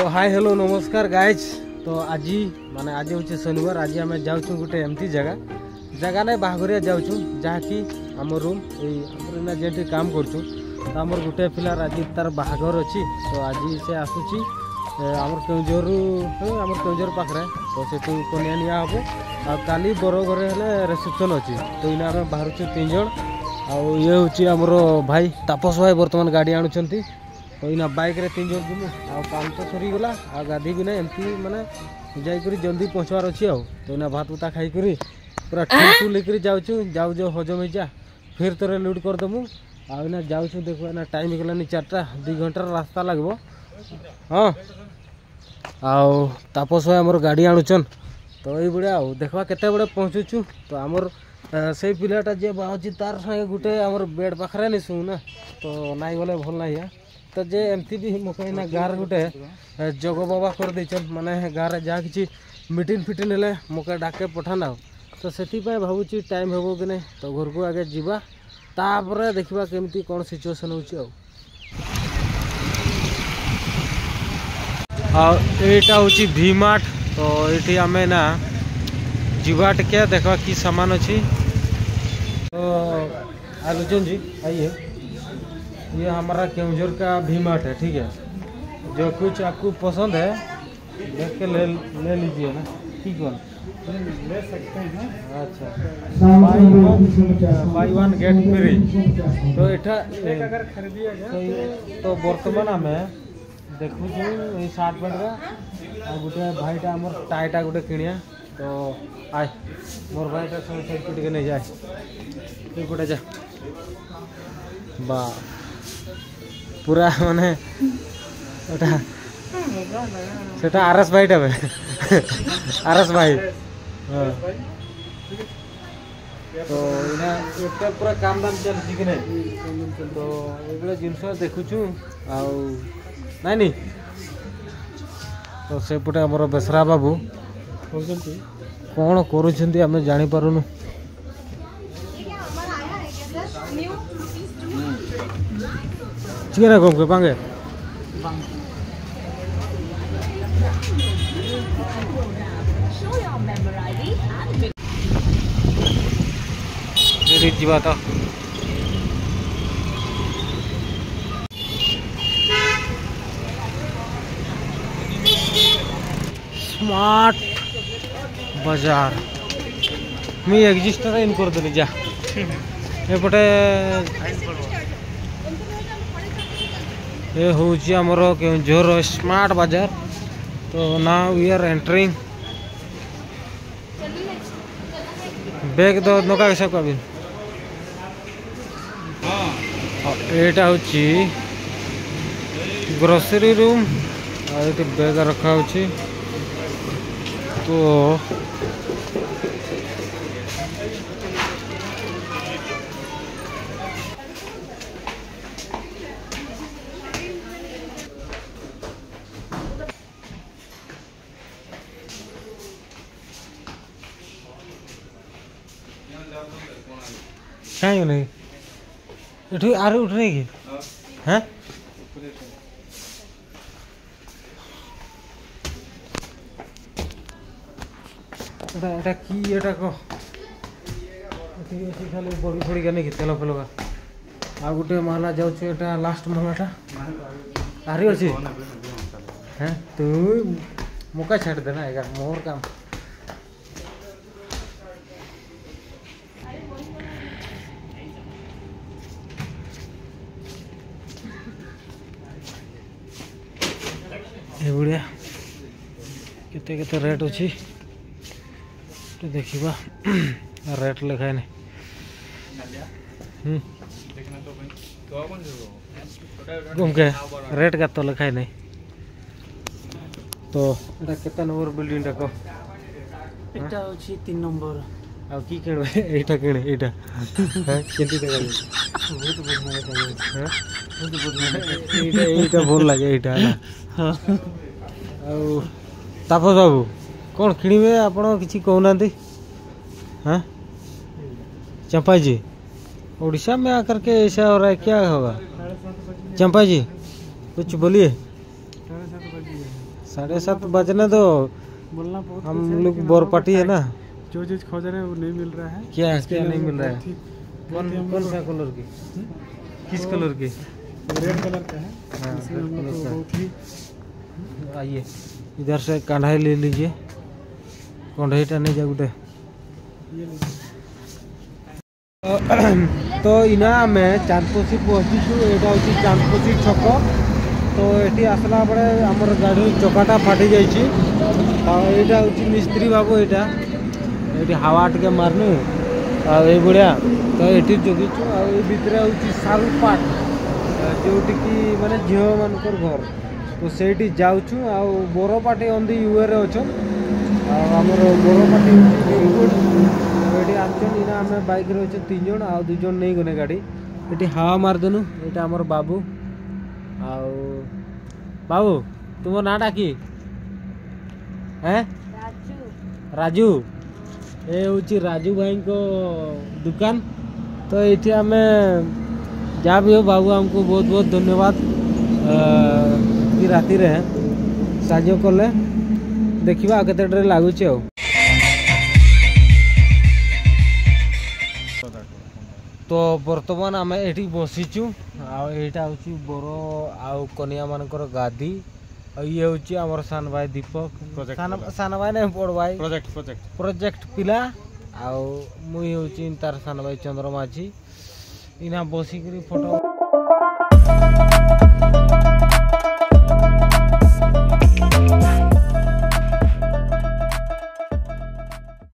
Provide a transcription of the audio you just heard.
तो hi hello नमस्कार guys. तो आज माने आज हूँ शनिवार। आज आम जाऊँ गोटे एमती जगह ना बाहरिया जाऊँ जहाँकि आम रूम ये जेटी काम करूँ। तो आमर गोटे पिलार आज तार बाहाघर अच्छी। तो आज से आसूची आमर केउझर पाखे तो से कन्या निया हम आ काली बरघर रिसेप्शन अच्छी। तो इना आम बाहर 3 जन आउ ये हूँ आमर भाई तापस भाई बर्तमान गाड़ी आणुंट। तो इना बाइक रे 3 जन जीमु आ काम तो सरीगला आ गाधी भी ना एमती माने जाइकरी जल्दी पहुँचवार अच्छी। तो इना भात भूता खाई पूरा ठूल लेकर जाऊ जाऊ हजम हो जा फिर तोरे लुट करदेमु। आना जाऊँ देखो ना टाइम गलानी 4टा 2 घंटार रास्ता लगभग। हाँ आउ तापस भाई आमर गाड़ी आणुचन। तो ये भाया देखा केते बड़े पहुँचुचु। तो आमर से पिलाटा जे बाहर तार संगे गोटे आमर बेड पाखे नहीं शुँ ना। तो नाई गले भल ना तो जे एमती भी मोके ना गाँव गोटे जग बाबा कर देचन माने गाँव जहाँ किसी मीटिंग फिटिंग हेले मोके डाके पठाना। तो से भावुची टाइम हेबो कि नहीं। तो घर को आगे जीवा तापर देखा केमती कौन सिचुएशन होची। एटा होची भी मार्ट। तो ये आम ना जीवा टिके देखा कि सामान अच्छी। तो आलोचन जी आइए, ये हमारा केउझर का भी मार्ट है, ठीक है। जो कुछ आपको पसंद है देख के ले लीजिए ना, ठीक है ले सकते हैं। अच्छा बाई वन गेट फ्री। तो एटा अगर खरीदिएगा तो वर्तमान आम देखु सार्ट पैंट का गोटे भाईटा आम टाइटा गोटे किनिया। तो आए मोर भाईटा सब नहीं जाए गोटे जा बा पूरा माने सेटा आरएस भाई टा आरएस भाई। हाँ तो इना पूरा काम दाम चलती कि नहीं। तो ये जिनस देखुचु नहीं। तो सेपटे आमर बेसरा बाबू कौन करुँच आम जापारूनु। चिकन कम के पांगे जीवा तो स्मार्ट बाजार मी एग्जिस्टर इन कर देली जा एपटे ये हूँ आमर केउझर स्मार्ट बाजार। तो now we are entering bag दो नौका के सब कभी एटा हूँ ग्रोसरी रूम और ये बैग रखा हो। तो कहीं नहीं इठू आर उठने की हैं एटा की एटा को खाली बड़ी फड़ी का नहीं तेल फेल का आ गोटे महला जाऊँ लास्ट महलाटा आरी अच्छी हैं तू मुका छाड़ देना एगा मोर काम। ये बढ़िया केते केते रेट अच्छी तो देखा रेट लिखाए नहीं। घूमके रेट का तो लिखाए नहीं। तो एटा केते नंबर बिल्डिंग टा को एटा होची 3 नंबर आ की किणबे एटा किणे एटा केंती देगा बहुत बढ़िया है बहुत बढ़िया एटा भल लागे एटा हां आ तापस बाबू कौन किणबे आपण किछि कहउना। हाँ चंपा जी उड़ीसा में आकर के ऐसा हो रहा है क्या होगा। चंपा जी कुछ बोलिए। 7:30 बजने दो, बोलना बहुत हम कुछ है, लोग लेकिन बोरपाटी है ना। जो चीज खोज रहे हैं वो नहीं मिल रहा है। क्या इसके क्या लिए नहीं हम मिल रहा है? बहुत ही- कौन बहुत ही हम कौन लोग सा कलर की? किस कलर की? रेड कलर का है। हाँ, इसमें हम रेड लोग कलर को का। बहुत ही आइए इधर से कढ़ाई ले लीजिए, कढ़ाईटा नहीं जा गुटे। ये लीजिए। तो इना आम चांदपोशी पहुँचीचु। यहाँ हूँ चांदपोशी छक। तो ये आसला बड़े आमर गाड़ी चकाटा फाटी जाइए। यहाँ हूँ मिस्त्री बाबू, यहाँ ये हावा टे मारनु आई भाया। तो ये जगिचु आितर हूँ सालपाट जोटि माने झील मानकर घर। तो से जाऊँ बोरपाटी अंधी यूए अच्छन आमर बोरपाटी बेलगुड़। ये आमचन इना आम बैक अच्छे 3 जन आ 2 जन नहीं गने गाड़ी। ये हावा मारदेनु। यहाँ आमर बाबू बाबू तुम नाटा कि है? राजू। ये हूँ राजू भाई को दुकान। तो ये आम जहाँ भी हो बाबू हमको बहुत बहुत धन्यवाद कि राति रे साजो कले। देखा केते लगुच। तो बर्तमान आम ये बसीचु। यहाँ हूँ बर आउ कनिया मानकर गादी। ये हूँ आमर सान भाई दीपक। सान भाई नहीं बड़ भाई प्रोजेक्ट पिला। मुई हूँ तार सान भाई चंद्रमाझी। इना बसिक फोटो